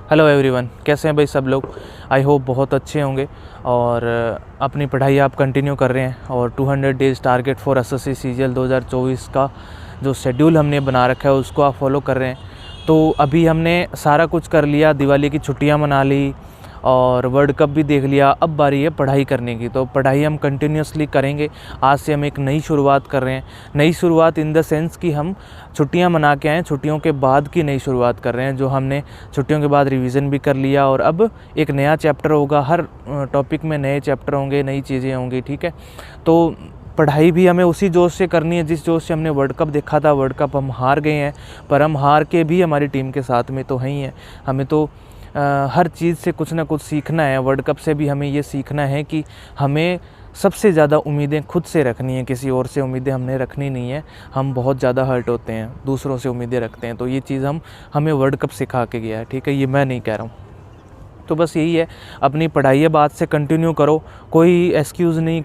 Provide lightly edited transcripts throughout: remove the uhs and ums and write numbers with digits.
Hello everyone, कैसे हैं भाई सब लोग। आई होप बहुत अच्छे होंगे और अपनी पढ़ाई आप कंटिन्यू कर रहे हैं और 200 days target for SSC CGL 2024 का जो शेड्यूल हमने बना रखा है उसको आप फॉलो कर रहे हैं। तो अभी हमने सारा कुछ कर लिया, दिवाली की छुट्टियां मना ली और वर्ल्ड कप भी देख लिया। अब बारी है पढ़ाई करने की, तो पढ़ाई हम कंटिन्यूसली करेंगे। आज से हम एक नई शुरुआत कर रहे हैं। नई शुरुआत इन द सेंस कि हम छुट्टियां मना के आए, छुट्टियों के बाद की नई शुरुआत कर रहे हैं। जो हमने छुट्टियों के बाद रिवीजन भी कर लिया और अब एक नया चैप्टर होगा। हर टॉपिक में नए चैप्टर होंगे, नई चीज़ें होंगी, ठीक है। तो पढ़ाई भी हमें उसी जोश से करनी है जिस जोश से हमने वर्ल्ड कप देखा था। वर्ल्ड कप हम हार गए हैं, पर हम हार के भी हमारी टीम के साथ में तो हैं ही हैं। हमें तो हर चीज़ से कुछ ना कुछ सीखना है। वर्ल्ड कप से भी हमें ये सीखना है कि हमें सबसे ज़्यादा उम्मीदें खुद से रखनी है, किसी और से उम्मीदें हमने रखनी नहीं है। हम बहुत ज़्यादा हर्ट होते हैं, दूसरों से उम्मीदें रखते हैं। तो ये चीज़ हमें वर्ल्ड कप सिखा के गया है, ठीक है। ये मैं नहीं कह रहा हूँ। तो बस यही है, अपनी पढ़ाई बात से कंटिन्यू करो। कोई एक्सक्यूज़ नहीं,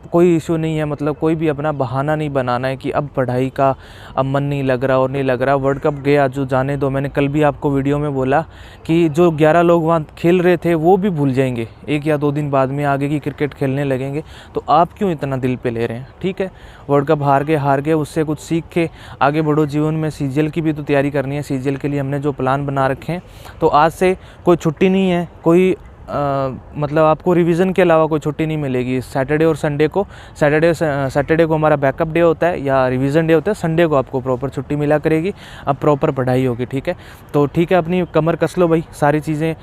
कोई इशू नहीं है। मतलब कोई भी अपना बहाना नहीं बनाना है कि अब पढ़ाई का अब मन नहीं लग रहा और नहीं लग रहा। वर्ल्ड कप गया जो जाने दो। मैंने कल भी आपको वीडियो में बोला कि जो 11 लोग वहाँ खेल रहे थे वो भी भूल जाएंगे, 1 या 2 दिन बाद में आगे की क्रिकेट खेलने लगेंगे। तो आप क्यों इतना दिल पे ले रहे हैं, ठीक है। वर्ल्ड कप हार गए, उससे कुछ सीख के आगे बढ़ो जीवन में। सीजीएल की भी तो तैयारी करनी है। सीजीएल के लिए हमने जो प्लान बना रखे हैं, तो आज से कोई छुट्टी नहीं है, कोई मतलब आपको रिवीजन के अलावा कोई छुट्टी नहीं मिलेगी। सैटरडे और संडे को, सैटरडे को हमारा बैकअप डे होता है या रिवीजन डे होता है। संडे को आपको प्रॉपर छुट्टी मिला करेगी। अब प्रॉपर पढ़ाई होगी, ठीक है। तो ठीक है, अपनी कमर कस लो भाई, सारी चीज़ें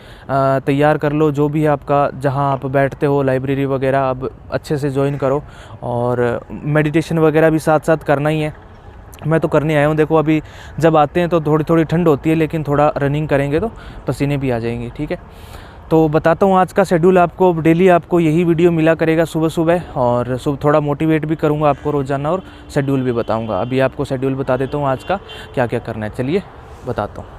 तैयार कर लो। जो भी आपका, जहाँ आप बैठते हो, लाइब्रेरी वगैरह अब अच्छे से ज्वाइन करो और मेडिटेशन वगैरह भी साथ साथ करना ही है। मैं तो करने आया हूँ। देखो अभी जब आते हैं तो थोड़ी थोड़ी ठंड होती है, लेकिन थोड़ा रनिंग करेंगे तो पसीने भी आ जाएंगे, ठीक है। तो बताता हूँ आज का शेड्यूल आपको। डेली आपको यही वीडियो मिला करेगा सुबह सुबह, और थोड़ा मोटिवेट भी करूँगा आपको रोज़ाना और शेड्यूल भी बताऊँगा। अभी आपको शेड्यूल बता देता हूँ आज का क्या क्या करना है। चलिए बताता हूँ।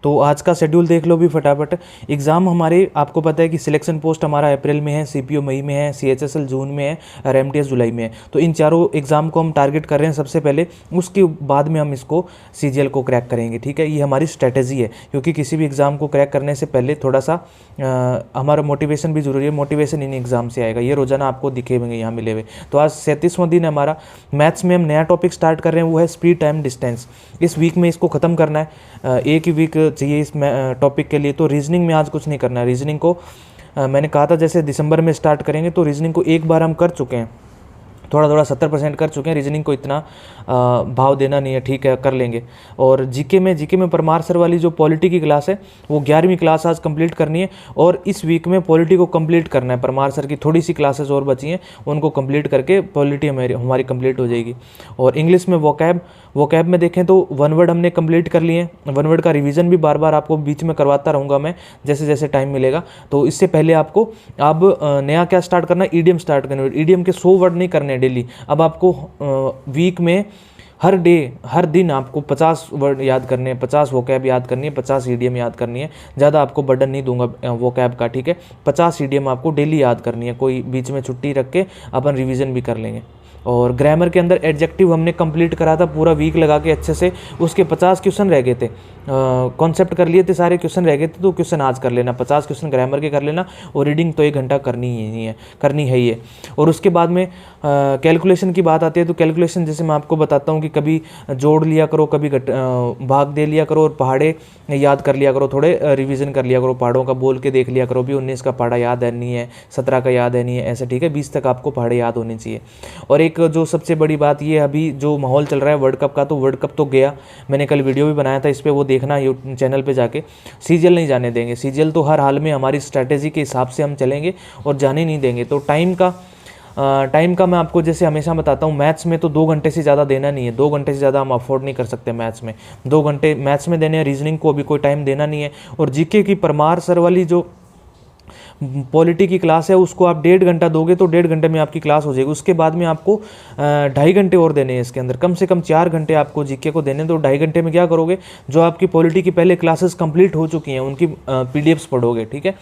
तो आज का शेड्यूल देख लो भी फटाफट। एग्ज़ाम हमारे, आपको पता है कि सिलेक्शन पोस्ट हमारा अप्रैल में है, सीपीओ मई में है, सीएचएसएल जून में है और एमटीएस जुलाई में है। तो इन चारों एग्ज़ाम को हम टारगेट कर रहे हैं सबसे पहले। उसके बाद में हम इसको सीजीएल को क्रैक करेंगे, ठीक है। ये हमारी स्ट्रैटेजी है, क्योंकि किसी भी एग्ज़ाम को क्रैक करने से पहले थोड़ा सा हमारा मोटिवेशन भी ज़रूरी है। मोटिवेशन इन एग्ज़ाम से आएगा, ये रोज़ाना आपको दिखे होंगे यहाँ मिले हुए। तो आज 37वां दिन है हमारा। मैथ्स में हम नया टॉपिक स्टार्ट कर रहे हैं, वो है स्पीड टाइम डिस्टेंस। इस वीक में इसको ख़त्म करना है। एक ही वीक चाहिए इस टॉपिक के लिए। तो रीजनिंग में आज कुछ नहीं करना है। रीजनिंग को मैंने कहा था जैसे दिसंबर में स्टार्ट करेंगे, तो रीजनिंग को एक बार हम कर चुके हैं, थोड़ा थोड़ा 70% कर चुके हैं। रीजनिंग को इतना भाव देना नहीं है, ठीक है, कर लेंगे। और जीके में परमार सर वाली जो पॉलिटी की क्लास है, वो 11वीं क्लास आज कंप्लीट करनी है। और इस वीक में पॉलिटी को कंप्लीट करना है। परमार सर की थोड़ी सी क्लासेस और बची हैं, उनको कंप्लीट करके पॉलिटी हमारी कंप्लीट हो जाएगी। और इंग्लिश में वोकैब में देखें तो 1 वर्ड हमने कंप्लीट कर लिए हैं। 1 वर्ड का रिवीजन भी बार बार आपको बीच में करवाता रहूँगा मैं, जैसे जैसे टाइम मिलेगा। तो इससे पहले आपको अब नया क्या स्टार्ट करना है, ईडीएम स्टार्ट करना है। ईडीएम के 100 वर्ड नहीं करने डेली। अब आपको वीक में हर दिन आपको 50 वर्ड याद करने हैं, 50 वोकैब याद करनी है, 50 ईडीएम याद करनी है। ज़्यादा आपको बर्डन नहीं दूंगा वोकैब का, ठीक है। 50 ईडीएम आपको डेली याद करनी है। कोई बीच में छुट्टी रख के अपन रिवीजन भी कर लेंगे। और ग्रामर के अंदर एडजेक्टिव हमने कंप्लीट करा था पूरा वीक लगा के अच्छे से। उसके 50 क्वेश्चन रह गए थे, कॉन्सेप्ट कर लिए थे, सारे क्वेश्चन रह गए थे। तो क्वेश्चन आज कर लेना, 50 क्वेश्चन ग्रामर के कर लेना। और रीडिंग तो 1 घंटा करनी है ये। और उसके बाद में कैलकुलेशन की बात आती है। तो कैलकुलेशन जैसे मैं आपको बताता हूँ कि कभी जोड़ लिया करो, कभी भाग दे लिया करो, और पहाड़े याद कर लिया करो, थोड़े रिवीजन कर लिया करो। पहाड़ों का बोल के देख लिया करो भी। 19 का पहाड़ा याद है नहीं है, 17 का याद है नहीं है, ऐसे, ठीक है। 20 तक आपको पहाड़े याद होने चाहिए। और एक जो सबसे बड़ी बात ये, अभी जो माहौल चल रहा है वर्ल्ड कप का, तो वर्ल्ड कप तो गया, मैंने कल वीडियो भी बनाया था इस पर, वो देखना यूट्यूब चैनल पे जाके। सीजीएल नहीं जाने देंगे। सीजीएल तो हर हाल में हमारी स्ट्रैटेजी के हिसाब से हम चलेंगे और जाने नहीं देंगे। तो टाइम का मैं आपको जैसे हमेशा बताता हूँ, मैथ्स में तो 2 घंटे से ज़्यादा देना नहीं है। 2 घंटे से ज़्यादा हम अफोर्ड नहीं कर सकते मैथ्स में। 2 घंटे मैथ्स में देने हैं, रीजनिंग को अभी कोई टाइम देना नहीं है। और जीके की परमार सर वाली जो पॉलिटी की क्लास है, उसको आप 1.5 घंटा दोगे तो 1.5 घंटे में आपकी क्लास हो जाएगी। उसके बाद में आपको 2.5 घंटे और देने हैं। इसके अंदर कम से कम 4 घंटे आपको जीके को देने। तो 2.5 घंटे में क्या करोगे, जो आपकी पॉलिटी की पहले क्लासेस कंप्लीट हो चुकी हैं उनकी पीडीएफ्स पढ़ोगे, ठीक है।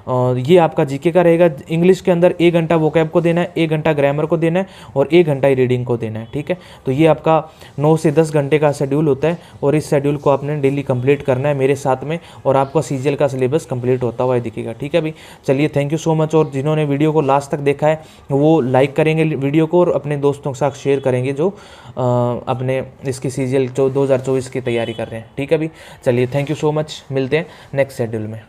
और ये आपका जीके का रहेगा। इंग्लिश के अंदर 1 घंटा वोकैब को देना है, 1 घंटा ग्रामर को देना है और 1 घंटा ही रीडिंग को देना है, ठीक है। तो ये आपका 9 से 10 घंटे का शेड्यूल होता है और इस शेड्यूल को आपने डेली कंप्लीट करना है मेरे साथ में, और आपका सीजीएल का सिलेबस कंप्लीट होता हुआ दिखेगा, ठीक है भाई। चलिए, थैंक यू सो मच। और जिन्होंने वीडियो को लास्ट तक देखा है वो लाइक करेंगे वीडियो को और अपने दोस्तों के साथ शेयर करेंगे जो अपने इसकी सीजीएल 2024 की तैयारी कर रहे हैं, ठीक है भाई। चलिए, थैंक यू सो मच, मिलते हैं नेक्स्ट शेड्यूल में।